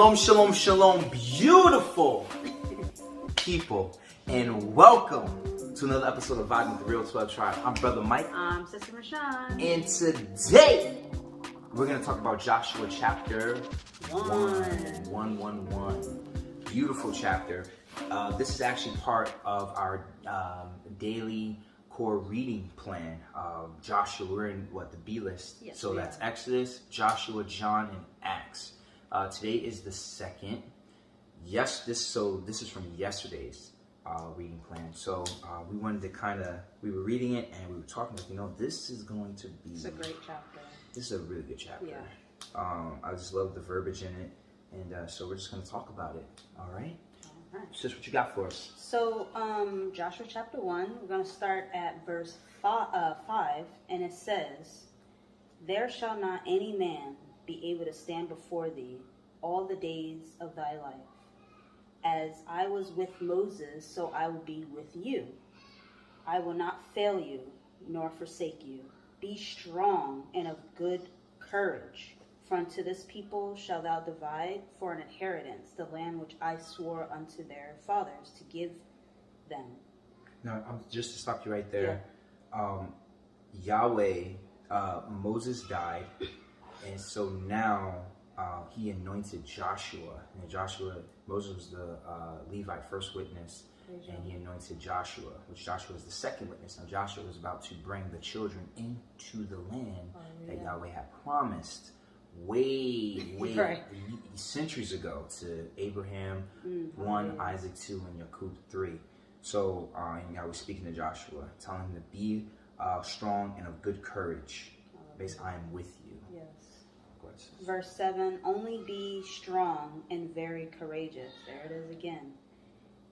Shalom, shalom, shalom, beautiful people, and welcome to another episode of Vibing with the Real 12 Tribe. I'm Brother Mike. I'm Sister Rashawn. And today, we're going to talk about Joshua chapter 1. Beautiful chapter. This is actually part of our daily core reading plan. Joshua, we're in the B list. Yes, so that's Exodus, Joshua, John, and Acts. Today is the second. Yes, this is from yesterday's reading plan. So we wanted to we were reading it and we were talking about, this is going to be. It's a great chapter. This is a really good chapter. Yeah. I just love the verbiage in it, and so we're just going to talk about it. All right. All right. Sis, what you got for us? So Joshua chapter 1. We're going to start at verse 5, and it says, "There shall not any man be able to stand before thee all the days of thy life. As I was with Moses, so I will be with you. I will not fail you, nor forsake you. Be strong and of good courage. For unto this people shalt thou divide for an inheritance the land which I swore unto their fathers to give them." Now, just to stop you right there. Yahweh, Moses died, and so now he anointed Joshua. And Moses was the Levite first witness, and he anointed Joshua, which Joshua was the second witness. Now Joshua was about to bring the children into the land that Yahweh had promised way Right. centuries ago to Abraham 1, Isaac 2, and Jacob 3. So Yahweh was speaking to Joshua, telling him to be strong and of good courage. Basically, I am with you. Yes. Go ahead, sis. Verse 7, "Only be strong and very courageous." There it is again.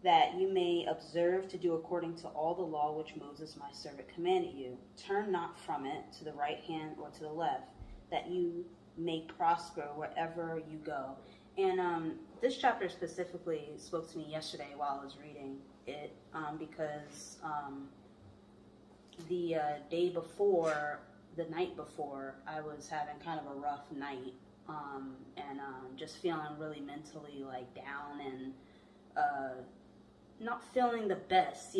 "That you may observe to do according to all the law which Moses my servant commanded you. Turn not from it to the right hand or to the left, that you may prosper wherever you go." And this chapter specifically spoke to me yesterday while I was reading it, because the night before, I was having kind of a rough night, and just feeling really mentally down and not feeling the best,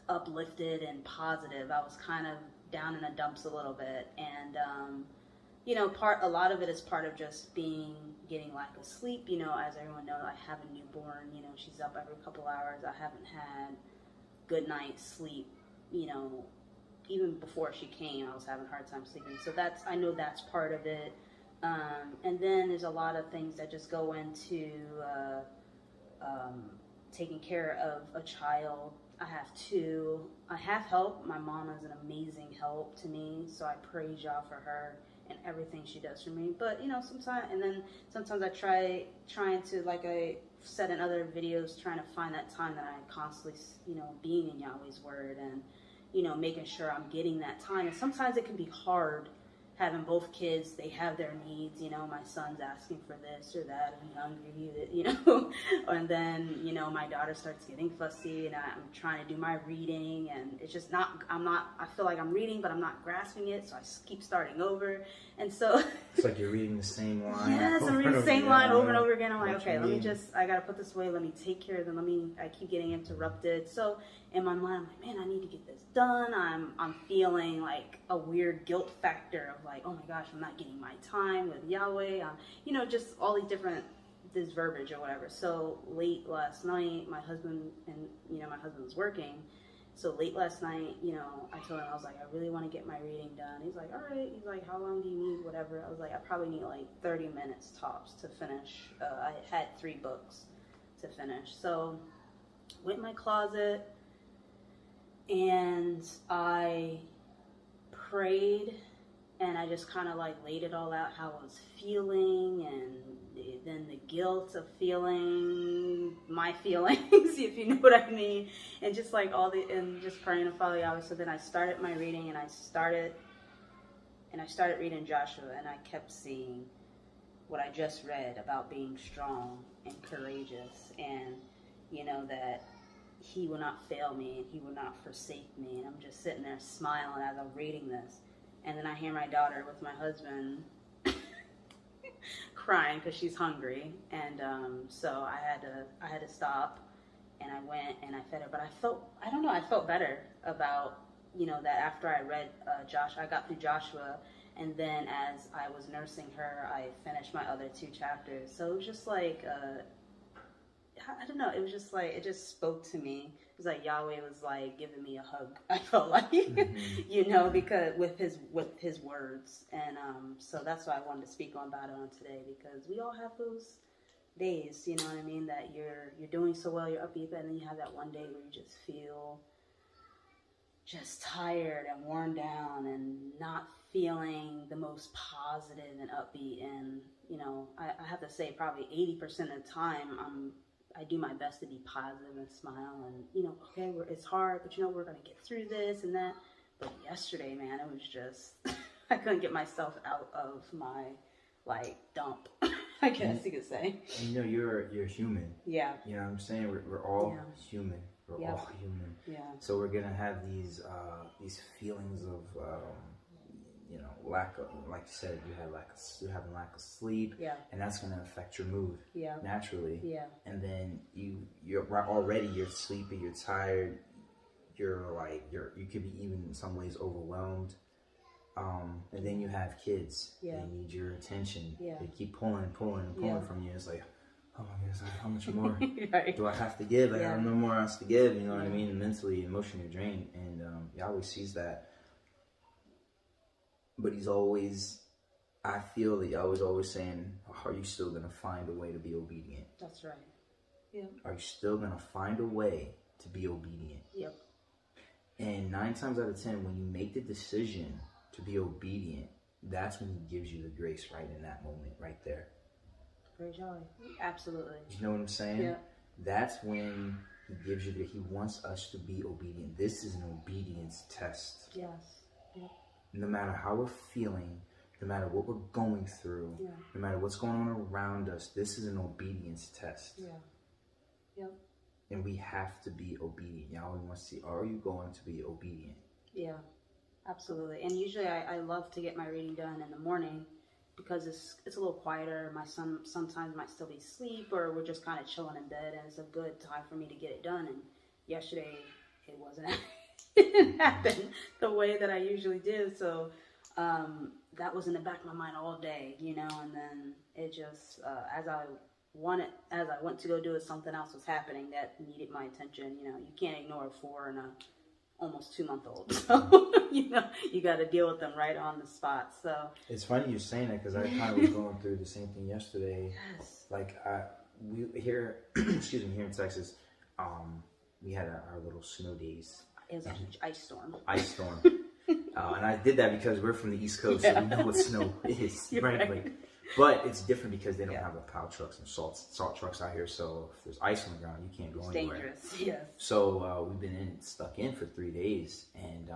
uplifted and positive. I was kind of down in the dumps a little bit, and a lot of it is part of just getting lack of sleep. As everyone knows, I have a newborn. She's up every couple hours. I haven't had good night's sleep. Even before she came, I was having a hard time sleeping. So I know that's part of it. And then there's a lot of things that just go into taking care of a child. I have two. I have help. My mom is an amazing help to me, so I praise y'all for her and everything she does for me. But sometimes I trying to, like I said in other videos, trying to find that time that I constantly, being in Yahweh's word and making sure I'm getting that time. And sometimes it can be hard having both kids. They have their needs. My son's asking for this or that, I'm hungry, and then, my daughter starts getting fussy, and I'm trying to do my reading, and it's just I feel like I'm reading, but I'm not grasping it, so I keep starting over. And so It's like you're reading the same line. yes, I'm reading the same line over and over again. I'm like, okay, I gotta put this away, let me take care of them, I keep getting interrupted. So in my mind, I'm like, man, I need to get this done. I'm feeling like a weird guilt factor of like, oh my gosh, I'm not getting my time with Yahweh. Just all these different, this verbiage or whatever. So late last night, my husband was working. So late last night, I told him, I was like, I really want to get my reading done. He's like, all right. He's like, how long do you need? Whatever. I was like, I probably need 30 minutes tops to finish. I had 3 books to finish. So went in my closet and I prayed, and I just kind of laid it all out, how I was feeling, and then the guilt of feeling my feelings, if you know what I mean, and just and just praying to Father Yahweh. So then I started my reading, and I started reading Joshua, and I kept seeing what I just read about being strong and courageous, and that He will not fail me, and He will not forsake me. And I'm just sitting there smiling as I'm reading this. And then I hear my daughter with my husband crying because she's hungry, and so I had to stop, and I went and I fed her. But I don't know, I felt better about that after I read I got through Joshua, and then as I was nursing her, I finished my other 2 chapters. So it was just like I don't know. It was just like it just spoke to me. It was like Yahweh was like giving me a hug. I felt like, because with his words, and so that's why I wanted to speak on about it on today, because we all have those days, you know what I mean, that you're doing so well, you're upbeat, and then you have that one day where you just feel just tired and worn down and not feeling the most positive and upbeat. And I have to say probably 80% of the time I do my best to be positive and smile, and okay, it's hard, but we're gonna get through this and that. But yesterday, man, it was just I couldn't get myself out of my dump. I guess you could say. You're human. Yeah. You know what I'm saying? We're all human. We're all human. Yeah. So we're gonna have these feelings of lack of, like you said, you're having lack of sleep. Yeah. And that's gonna affect your mood. Yeah. Naturally. Yeah. And then you're sleepy, you're tired, you could be even in some ways overwhelmed. And then you have kids. Yeah. They need your attention. Yeah. They keep pulling from you. It's like, oh my goodness, how much more right. do I have to give? I have no more else to give. You know what I mean? Mentally, emotionally drained. And Yahweh sees that. But I feel that Yahweh's always saying, are you still going to find a way to be obedient? That's right. Yeah. Are you still going to find a way to be obedient? Yep. And 9 times out of 10, when you make the decision to be obedient, that's when he gives you the grace right in that moment, right there. Praise Yahweh. Absolutely. You know what I'm saying? Yeah. That's when he gives you he wants us to be obedient. This is an obedience test. Yes. Yep. No matter how we're feeling, no matter what we're going through, no matter what's going on around us, this is an obedience test. Yeah. Yep. And we have to be obedient. Yahweh wants to see, are you going to be obedient? Yeah, absolutely. And usually I love to get my reading done in the morning because it's a little quieter. My son sometimes might still be asleep, or we're just kind of chilling in bed, and it's a good time for me to get it done. And yesterday it wasn't. It didn't happen the way that I usually do. So that was in the back of my mind all day, and then it just, as I went to go do it, something else was happening that needed my attention. You can't ignore a 4 and a almost 2-month-old. So, you got to deal with them right on the spot. So it's funny you're saying that, because I kind of was going through the same thing yesterday. Yes. Like we here, excuse me, here in Texas, we had our little snow days. It was a huge ice storm. And I did that because we're from the East Coast, so we know what snow is, right? Like, but it's different because they don't have the plow trucks and salt trucks out here. So if there's ice on the ground, you can't go anywhere. Dangerous, yes. So we've been stuck in for 3 days, and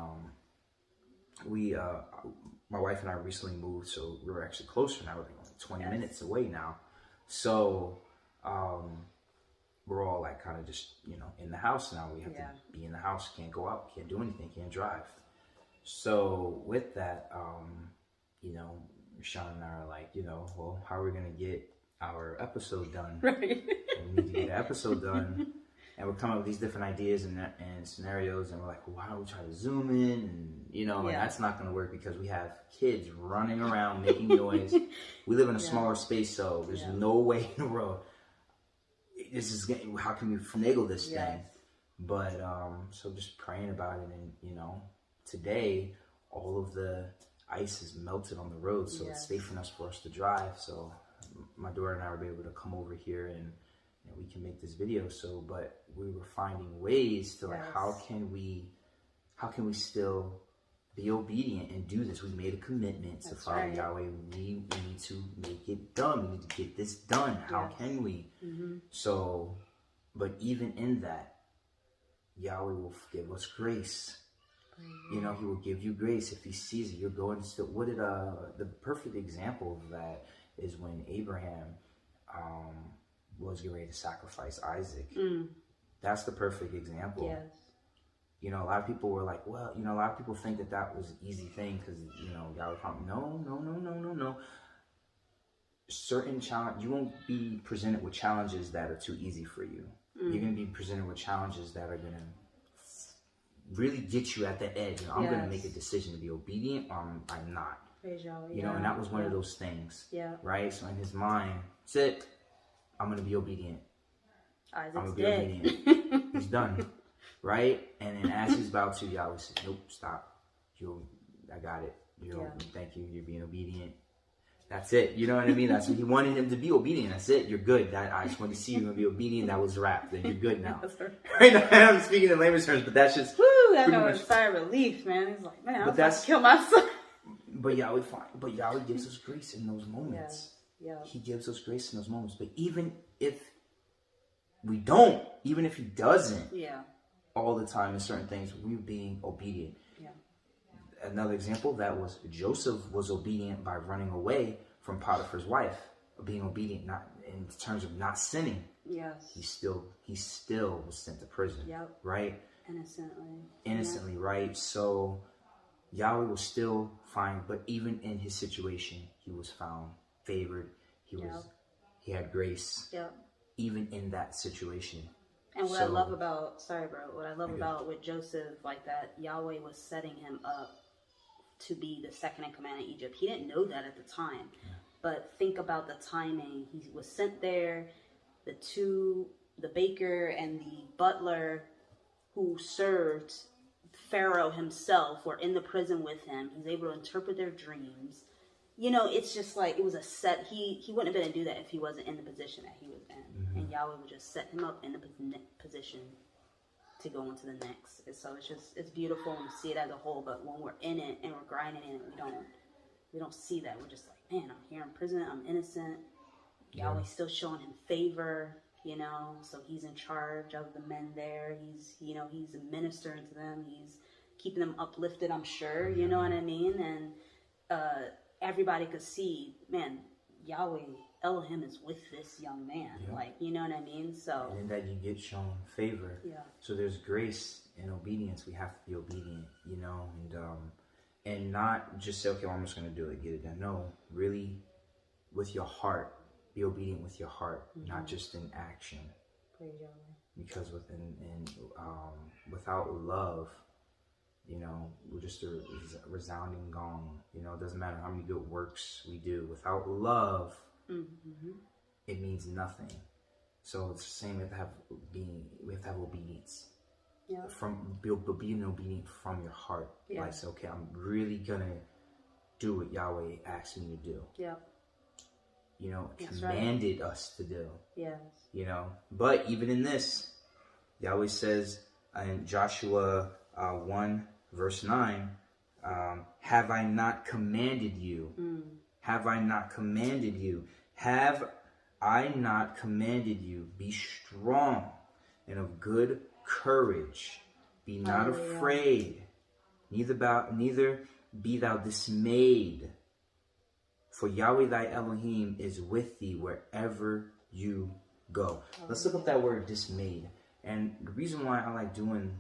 my wife and I recently moved, so we were actually closer now. We're like 20 minutes away now. So we're all like kind of just in the house now. We have to be in the house. Can't go out. Can't do anything. Can't drive. So with that, Sean and I are like, well, how are we gonna get our episode done? Right. We need to get the episode done, and we're coming up with these different ideas and scenarios, and we're like, well, why don't we try to zoom in? And and that's not gonna work because we have kids running around making noise. We live in a smaller space, so there's no way in the world. How can we finagle this thing? But so just praying about it, and today all of the ice is melted on the road, so it's safe enough for us to drive. So my daughter and I were able to come over here, and we can make this video. So, but we were finding ways to how can we still be obedient and do this? We made a commitment to follow Yahweh. We need to make it done. We need to get this done. How can we? Mm-hmm. So, but even in that, Yahweh will give us grace. He will give you grace if he sees it. You're going still. What did the perfect example of that is when Abraham was getting ready to sacrifice Isaac. That's the perfect example. Yes. A lot of people were like, well, a lot of people think that was an easy thing because, God would probably, no. certain challenge, you won't be presented with challenges that are too easy for you. You're going to be presented with challenges that are going to really get you at the edge. I'm going to make a decision to be obedient or I'm not. You know, and that was one of those things. Right? So in his mind, sit, I'm going to be obedient. Isaac's I'm going to be dead. obedient. He's done. Right? And then as he's about to, Yahweh says, nope, stop. I got it. Thank you. You're being obedient. That's it. You know what I mean? That's what he wanted him to be obedient. That's it. You're good. I just want to see you going to be obedient. That was wrapped. Then you're good now. Right now, I'm speaking in layman's terms, but that's just. Woo, that was sigh of relief, man. He's like, man, I'm about to kill myself. But Yahweh gives us grace in those moments. He gives us grace in those moments. But even if we don't, even if he doesn't, all the time in certain things, we're being obedient. Another example of that was Joseph was obedient by running away from Potiphar's wife, being obedient, not in terms of not sinning. He still was sent to prison. Right? Innocently, right? So Yahweh was still fine, but even in his situation, he was found favored. He had grace. Even in that situation. And what I love about with Joseph, like that, Yahweh was setting him up to be the second in command in Egypt. He didn't know that at the time. But think about the timing. He was sent there. The baker and the butler who served Pharaoh himself were in the prison with him. He was able to interpret their dreams. You know, it's just like, it was a set. He wouldn't have been able to do that if he wasn't in the position that he was in. And Yahweh would just set him up in the position to go into the next. And so it's beautiful and see it as a whole. But when we're in it and we're grinding in it, we don't see that. We're just like, man, I'm here in prison. I'm innocent. Yahweh's still showing him favor, you know. So he's in charge of the men there. He's ministering to them. He's keeping them uplifted, I'm sure. You know what I mean? And everybody could see, man, Yahweh, Elohim is with this young man. Like, you know what I mean? So, and in that you get shown favor. So there's grace in obedience. We have to be obedient, you know, and not just say, okay, well, I'm just going to do it, get it done. No, really, with your heart, be obedient with your heart, not just in action. Praise Yahweh. Because without love, you know, we're just a resounding gong. You know, it doesn't matter how many good works we do. Without love, it means nothing. So it's the same. We have to have obedience. Being obedient from your heart. Like, say, okay, I'm really gonna do what Yahweh asked me to do. You know, that's commanded us to do. You know, but even in this, Yahweh says in Joshua 1 verse 9, have I not commanded you? Have I not commanded you? Have I not commanded you? Be strong and of good courage. Be not afraid, neither be thou dismayed. For Yahweh thy Elohim is with thee wherever you go. Let's look up that word dismayed. And the reason why I like doing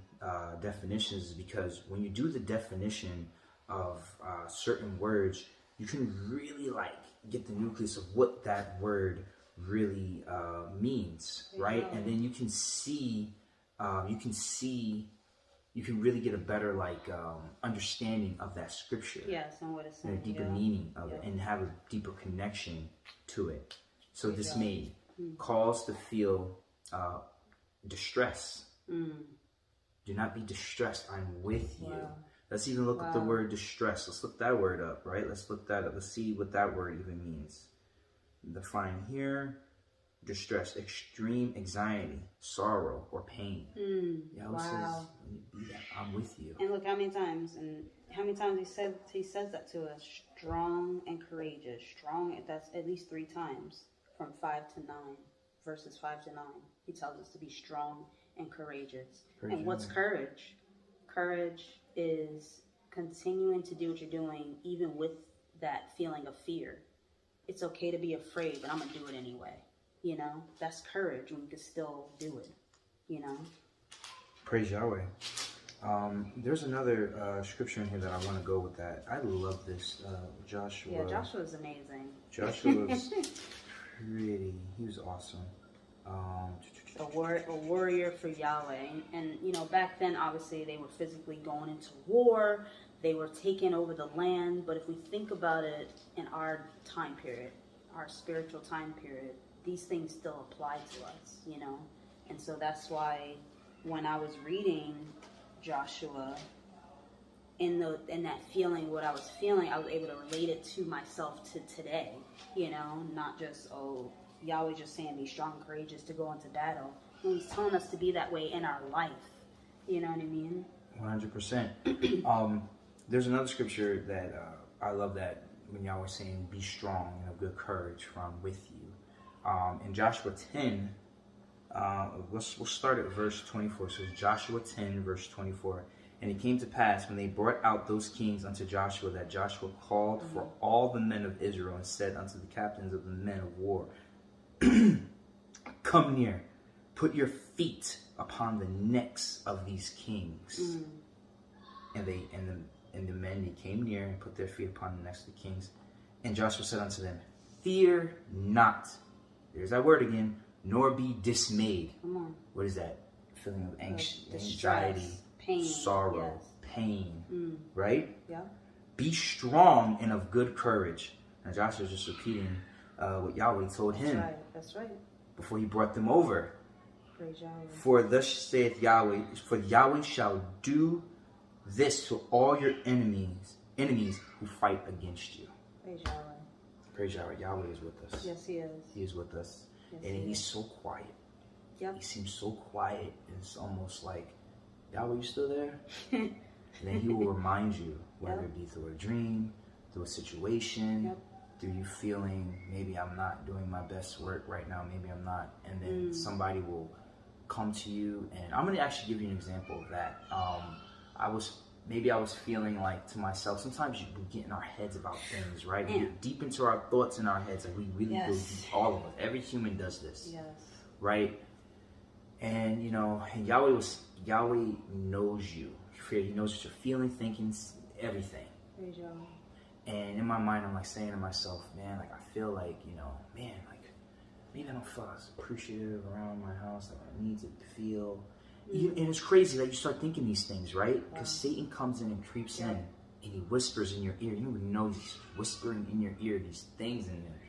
definitions is because when you do the definition of certain words, you can really like get the nucleus of what that word really means, right? And then you can see, you can really get a better understanding of that scripture. And what it's saying. And a deeper meaning of it, and have a deeper connection to it. So dismayed calls to feel distress. Do not be distressed. I'm with you. Let's even look up the word distress. Let's look that word up, right? Let's look that up. Let's see what that word even means. Define here. Distress, extreme anxiety, sorrow, or pain. Yahweh says, I'm with you. And look how many times he says that to us. Strong and courageous. Strong, that's at least 3 times from 5 to 9. Verses 5 to 9. He tells us to be strong and courageous. And what's courage? Courage is continuing to do what you're doing even with that feeling of fear. It's okay to be afraid, but I'm going to do it anyway. You know, that's courage when you can still do it, you know. Praise Yahweh. There's another scripture in here that I want to go with that. I love this. Joshua. Yeah, Joshua's amazing. Joshua was pretty. He was awesome. A warrior for Yahweh. And, you know, back then, obviously, they were physically going into war. They were taking over the land. But if we think about it in our time period, our spiritual time period, these things still apply to us, you know. And so that's why when I was reading Joshua, in that feeling, what I was feeling, I was able to relate it to myself to today, you know, not just, oh, Yahweh just saying be strong and courageous to go into battle. And he's telling us to be that way in our life. You know what I mean? 100%. There's another scripture that I love, that when Yahweh's saying be strong and of good courage, for I'm with you. In Joshua 10, we'll start at verse 24. So it's Joshua 10, verse 24. And it came to pass, when they brought out those kings unto Joshua, that Joshua called for all the men of Israel and said unto the captains of the men of war, come near, put your feet upon the necks of these kings. And the men, they came near and put their feet upon the necks of the kings. And Joshua said unto them, fear not. There's that word again. Nor be dismayed. Come on. What is that? Feeling of anxiety, pain, sorrow, yes. pain, right? Yeah. Be strong and of good courage. And Joshua is just repeating what Yahweh told him. That's right. Before he brought them over. Praise Yahweh. For thus saith Yahweh, for Yahweh shall do this to all your enemies who fight against you. Praise Yahweh. Praise Yahweh. Yahweh is with us. Yes, he is. He is with us. Yes, and he's so quiet. Yep. He seems so quiet. It's almost like, Yahweh, you still there? And then he will remind you, whether it be through a dream, through a situation, through you feeling, maybe I'm not doing my best work right now, maybe I'm not. And then somebody will come to you. And I'm going to actually give you an example of that. I was feeling like to myself, sometimes we get in our heads about things, right? We get deep into our thoughts in our heads, and we really go deep. All of us, every human does this, right? And you know, and Yahweh knows you. He knows what you're feeling, thinking, everything. And in my mind, I'm like saying to myself, man, like I feel like, you know, man, like maybe I don't feel as appreciative around my house like I need to feel. And it's crazy that you start thinking these things, right? Because Satan comes in and creeps in, and he whispers in your ear. You don't even know he's whispering in your ear these things in there.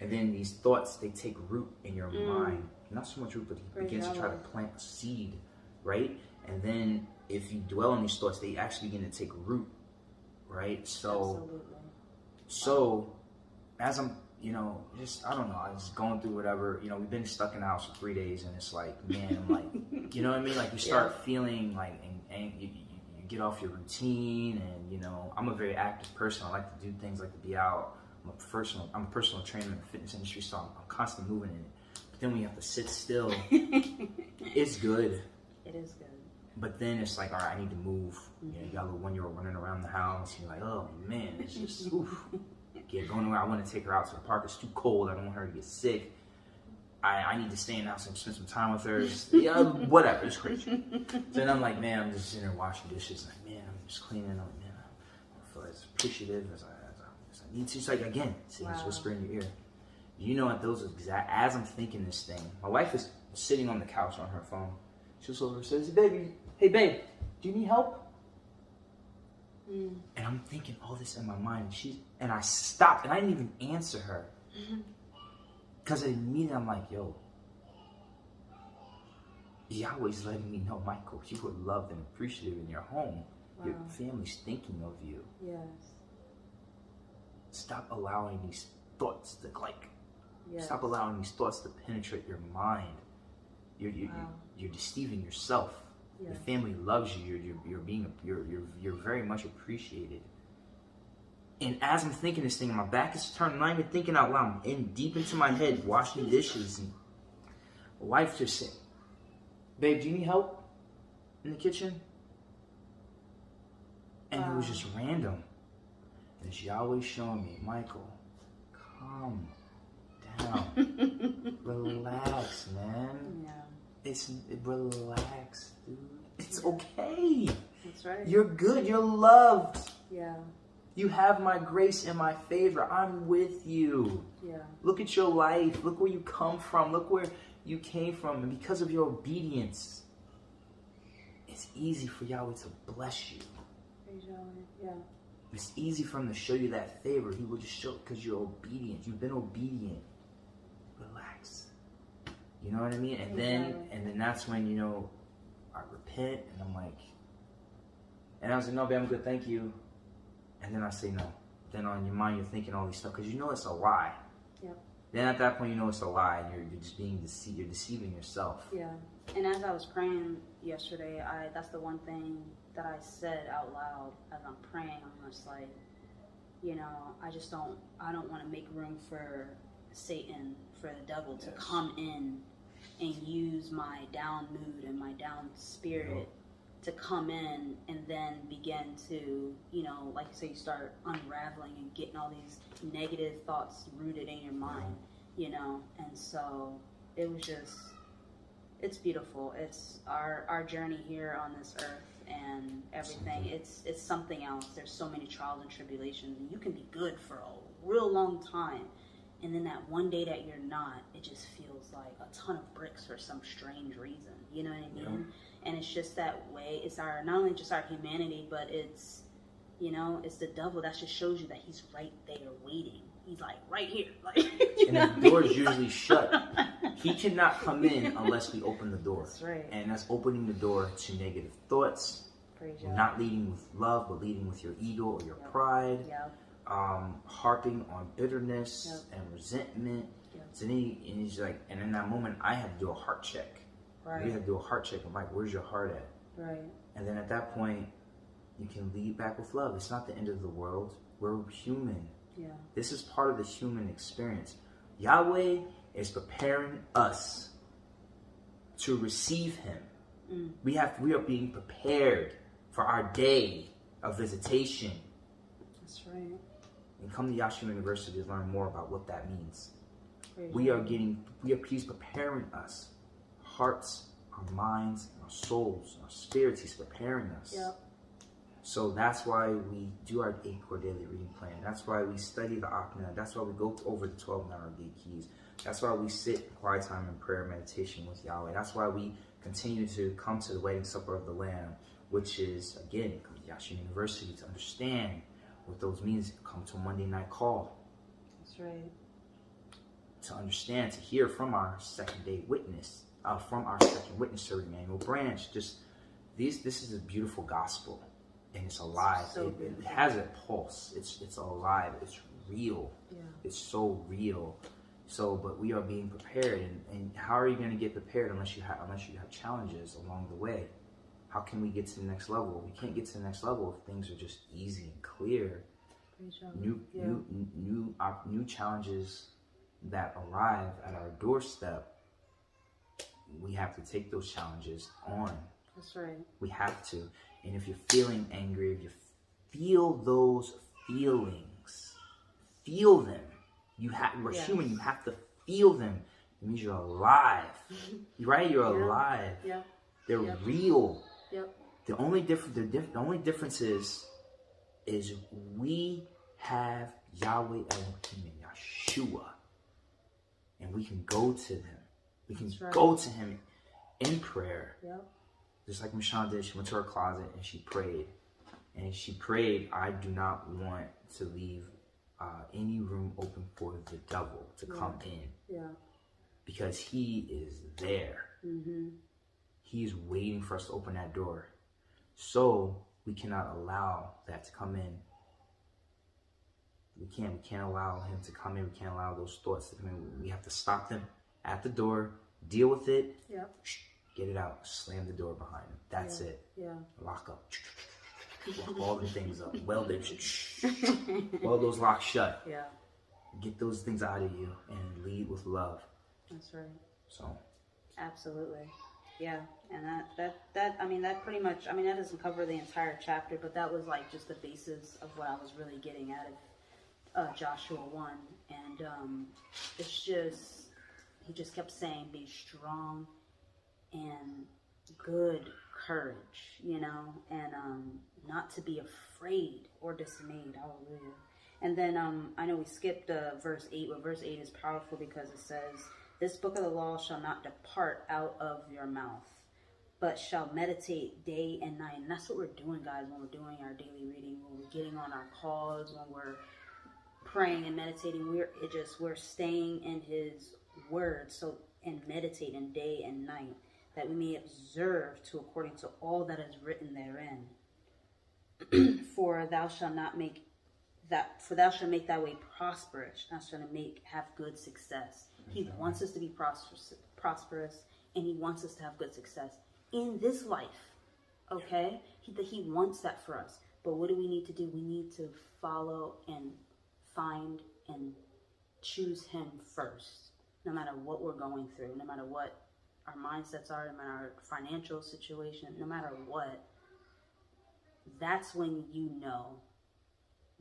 And then these thoughts, they take root in your mind. Not so much root, but he begins to try to plant a seed, right? And then if you dwell on these thoughts, they actually begin to take root, right? So as I'm, you know, just, I don't know, I was going through whatever, you know, we've been stuck in the house for 3 days, and it's like, man, I'm like, you know what I mean? Like you start feeling like, and you get off your routine, and you know, I'm a very active person. I like to do things, like to be out. I'm a personal trainer in the fitness industry, so I'm constantly moving in it. But then when you have to sit still, it's good. It is good. But then it's like, all right, I need to move. You know, you got a little 1-year-old running around the house, and you're like, oh man, it's just, oof. Get going where I want to take her out to the park. It's too cold. I don't want her to get sick. I need to stay in the house and spend some time with her. Yeah, whatever. It's crazy. So then I'm like, man, I'm just sitting there washing dishes. Like, man, I'm just cleaning. I'm like, man, I don't feel as appreciative as I need to. It's like, again, it's whispering in your ear. You know, at those exact, as I'm thinking this thing, my wife is sitting on the couch on her phone. She looks over and says, hey, babe, do you need help? And I'm thinking all this in my mind. And I stopped, and I didn't even answer her. Because immediately I'm like, yo, Yahweh's letting me know, Michael, you were loved and appreciative in your home. Wow. Your family's thinking of you. Yes. Stop allowing these thoughts to stop allowing these thoughts to penetrate your mind. You're deceiving yourself. Yes. Your family loves you. You're very much appreciated. And as I'm thinking this thing, my back is turned. I'm not even thinking out loud. I'm deep into my head, washing dishes, and my wife just said, "Babe, do you need help in the kitchen?" And it was just random. And it's Yahweh showing me, Michael, calm down, relax, man. Yeah. Relax, dude. It's okay. That's right. You're good. You're loved. Yeah. You have my grace and my favor. I'm with you. Yeah. Look at your life. Look where you come from. Look where you came from. And because of your obedience, it's easy for Yahweh to bless you. Praise Yahweh. Yeah. It's easy for him to show you that favor. He will just show it because you're obedient. You've been obedient. Relax. You know what I mean? And then that's when, you know, I repent and I'm like, and I was like, no, babe, I'm good, thank you. And then I say no. Then on your mind, you're thinking all these stuff because you know it's a lie. Yep. Then at that point, you know it's a lie and you're just being deceived. You're deceiving yourself. Yeah. And as I was praying yesterday, that's the one thing that I said out loud as I'm praying. I'm just like, you know, I don't want to make room for Satan, for the devil to come in and use my down mood and my down spirit to come in and then begin to, you know, like you say, you start unraveling and getting all these negative thoughts rooted in your mind, you know. And so it was just, it's beautiful. It's our journey here on this earth and everything. It's something else. There's so many trials and tribulations, and you can be good for a real long time, and then that one day that you're not, it just feels like a ton of bricks for some strange reason. You know what I mean? Yeah. And it's just that way. It's our, not only just our humanity, but it's, you know, it's the devil that just shows you that he's right there waiting. He's like right here, like. And the door is usually shut. He cannot come in unless we open the door. That's right. And that's opening the door to negative thoughts. Not leading with love, but leading with your ego or your pride. Yep. Harping on bitterness and resentment. Yep. So then and he's like, and in that moment, I had to do a heart check. Right. You had to do a heart check. I'm like, where's your heart at? Right. And then at that point, you can lead back with love. It's not the end of the world. We're human. Yeah. This is part of the human experience. Yahweh is preparing us to receive Him. Mm. We are being prepared for our day of visitation. That's right. And come to Yahshua University to learn more about what that means. He's preparing us. Hearts, our minds, our souls, our spirits. He's preparing us. Yep. So that's why we do our 8-core daily reading plan. That's why we study the Akna. That's why we go over the 12 Narrow-Gate Keys. That's why we sit in quiet time in prayer and meditation with Yahweh. That's why we continue to come to the wedding supper of the Lamb, which is, again, come to Yahshua University to understand what those means. Come to a Monday night call. That's right. To understand, to hear from our second day witness, from our second witness, Sir Emmanuel Branch. This is a beautiful gospel. And it's alive. So it has a pulse. It's alive. It's real. Yeah. It's so real. So, but we are being prepared. And how are you going to get prepared unless you have challenges along the way? How can we get to the next level? We can't get to the next level if things are just easy and clear. New challenges that arrive at our doorstep. We have to take those challenges on. That's right. We have to. And if you're feeling angry, if you feel those feelings, feel them. We're human. You have to feel them. It means you're alive. Right? You're alive. Yeah. They're real. Yep. The only difference is we have Yahweh Elohim and Yeshua, and we can go to them. We can go to Him in prayer. Yep. Just like Michonne did, she went to her closet and she prayed. And she prayed, I do not want to leave any room open for the devil to come in. Yeah. Because he is there. Mm-hmm. He's waiting for us to open that door. So we cannot allow that to come in. We can't allow him to come in. We can't allow those thoughts to come in. We have to stop them at the door, deal with it. Yep. Get it out. Slam the door behind him. That's it. Yeah. Lock up. Lock all the things up. Weld it. All those locks shut. Yeah. Get those things out of you and lead with love. That's right. So. Absolutely. Yeah. And that pretty much, that doesn't cover the entire chapter, but that was like just the basis of what I was really getting out of Joshua 1. And it's just, he just kept saying, be strong and good courage, you know, and not to be afraid or dismayed. Hallelujah. And then I know we skipped verse 8, but verse 8 is powerful because it says, this book of the law shall not depart out of your mouth, but shall meditate day and night. And that's what we're doing, guys, when we're doing our daily reading, when we're getting on our calls, when we're praying and meditating. We're staying in his word, so, and meditating day and night, that we may observe to according to all that is written therein. For thou shalt make thy way prosperous. Thou shalt have good success. He wants us to be prosperous, and he wants us to have good success in this life. Okay? He wants that for us. But what do we need to do? We need to follow and find and choose him first, no matter what we're going through, no matter what our mindsets are, no matter our financial situation, no matter what. That's when you know,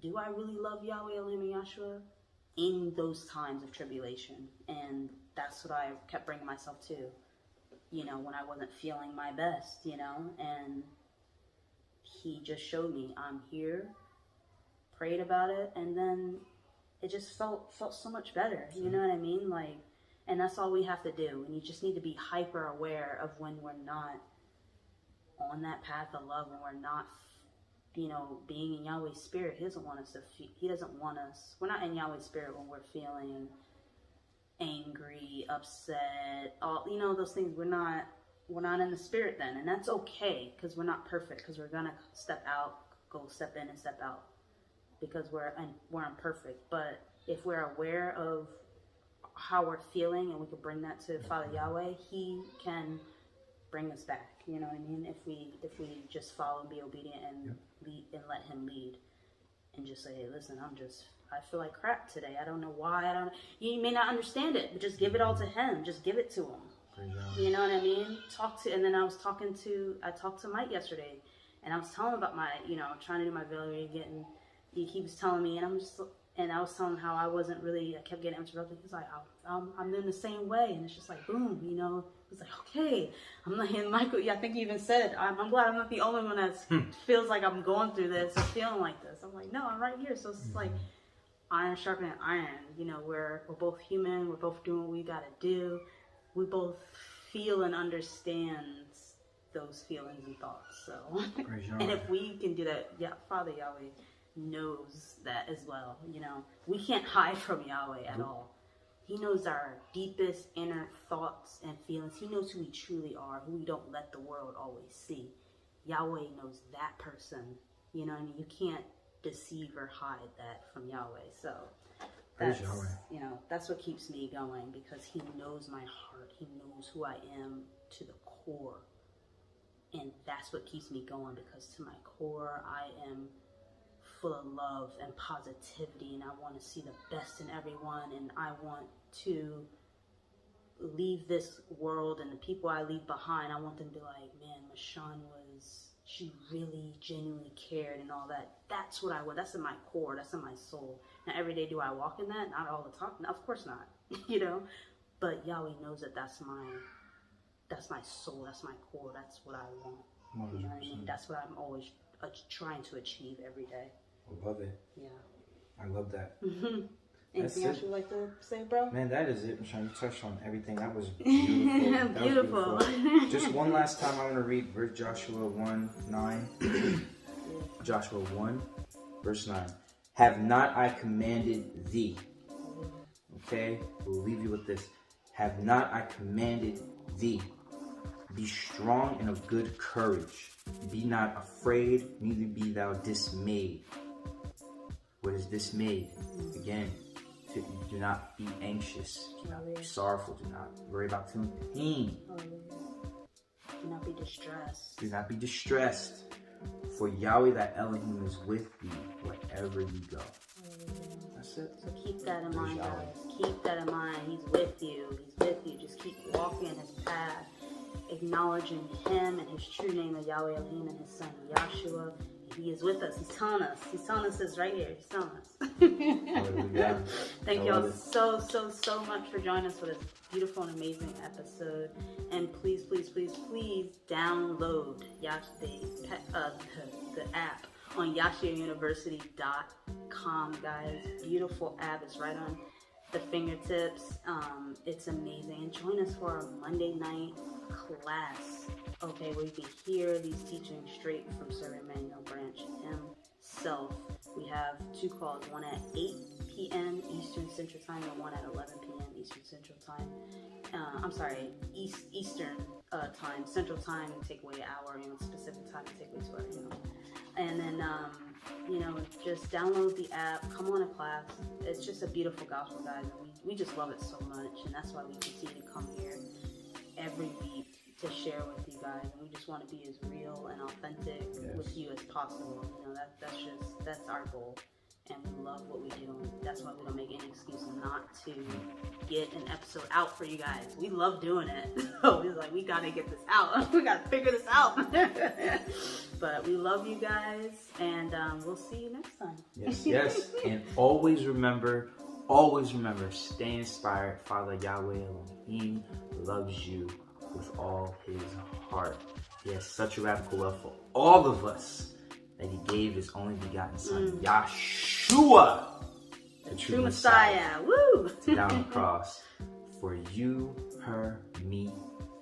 do I really love Yahweh Elohim and Yahshua in those times of tribulation? And that's what I kept bringing myself to, you know, when I wasn't feeling my best, you know, and he just showed me I'm here, prayed about it, and then it just felt so much better. You know what I mean? Like, and that's all we have to do. And you just need to be hyper aware of when we're not on that path of love, when we're not, you know, being in Yahweh's spirit. He doesn't want us we're not in Yahweh's spirit when we're feeling angry, upset, all, you know, those things. We're not in the spirit then. And that's okay, because we're not perfect, because we're going to step in and step out, because we're imperfect. But if we're aware of how we're feeling and we can bring that to Father Yahweh, he can bring us back. You know what I mean? If we just follow and be obedient and lead and let him lead, and just say, hey, listen, I feel like crap today. I don't know why. You may not understand it, but just give it all to him. Just give it to him. You know what I mean? And then I talked to Mike yesterday, and I was telling him about my, you know, trying to do my veil reading. He was telling me, and I was telling him how I kept getting interrupted. He's like, I'm in the same way. And it's just like, boom, you know. He's like, okay. I'm like, and Michael, I think he even said, I'm glad I'm not the only one that feels like I'm going through this, or feeling like this. I'm like, no, I'm right here. So it's like iron sharpening iron. You know, we're both human. We're both doing what we got to do. We both feel and understand those feelings and thoughts. So, and if we can do that, Father Yahweh knows that as well. You know, we can't hide from Yahweh at all. He knows our deepest inner thoughts and feelings. He knows who we truly are, who we don't let the world always see. Yahweh knows that person. You know what I mean? You can't deceive or hide that from Yahweh. So that's, you know, that's what keeps me going, because he knows my heart. He knows who I am to the core. And that's what keeps me going, because to my core, I am full of love and positivity, and I want to see the best in everyone, and I want to leave this world, and the people I leave behind, I want them to be like, man, Mashawn she really genuinely cared and all that. That's what I want. That's in my core. That's in my soul. Now, every day do I walk in that? Not all the time. No, of course not. You know? But Yahweh knows that that's my soul. That's my core. That's what I want. 100%. You know what I mean? That's what I'm always trying to achieve every day. I love it. Yeah. I love that. Anything else you'd like to say, bro? Man, that is it, Mashawn. You touched on everything. That was beautiful. That beautiful. Was beautiful. Just one last time, I want to read Joshua 1:9. Joshua 1, verse 9. Have not I commanded thee? Okay? We'll leave you with this. Have not I commanded thee? Be strong and of good courage. Be not afraid, neither be thou dismayed. What is dismayed? Again, do not be anxious. Do not be sorrowful. Do not worry about feeling pain. Do not be distressed. Do not be distressed. For Yahweh thy Elohim is with thee wherever you go. That's it. So keep that in mind, guys. Keep that in mind. He's with you. He's with you. Just keep walking his path, acknowledging him and his true name of Yahweh Elohim and his son Yahshua, He is with us. He's telling us. He's telling us this right here. He's telling us. Hallelujah. Thank y'all so much for joining us for this beautiful and amazing episode. And please download the app on YashiaUniversity.com, guys. Beautiful app. It's right on the fingertips. It's amazing. And join us for our Monday night class, okay, where you can hear these teachings straight from Sir Emmanuel Branch himself. We have 2 calls, one at 8 p.m. Eastern Central Time and one at 11 p.m. Eastern Central Time. Eastern time. Central Time, take away an hour, Pacific Time, take away 2 hours, And then, just download the app, come on a class. It's just a beautiful gospel, guys. And we just love it so much. And that's why we continue to come here every week to share with you guys. And we just want to be as real and authentic with you as possible. That's our goal. And we love what we do. That's why we don't make any excuse not to get an episode out for you guys. We love doing it. So it's like, we gotta get this out. We gotta figure this out. But we love you guys, and we'll see you next time. Yes. And always remember, stay inspired. Father Yahweh Elohim loves you with all his heart. He has such a radical love for all of us that he gave his only begotten son, Yahshua, the true Messiah. Woo! Down on the cross for you, her, me,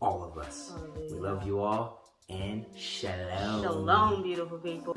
all of us. Hallelujah. We love you all, and shalom. Shalom, beautiful people.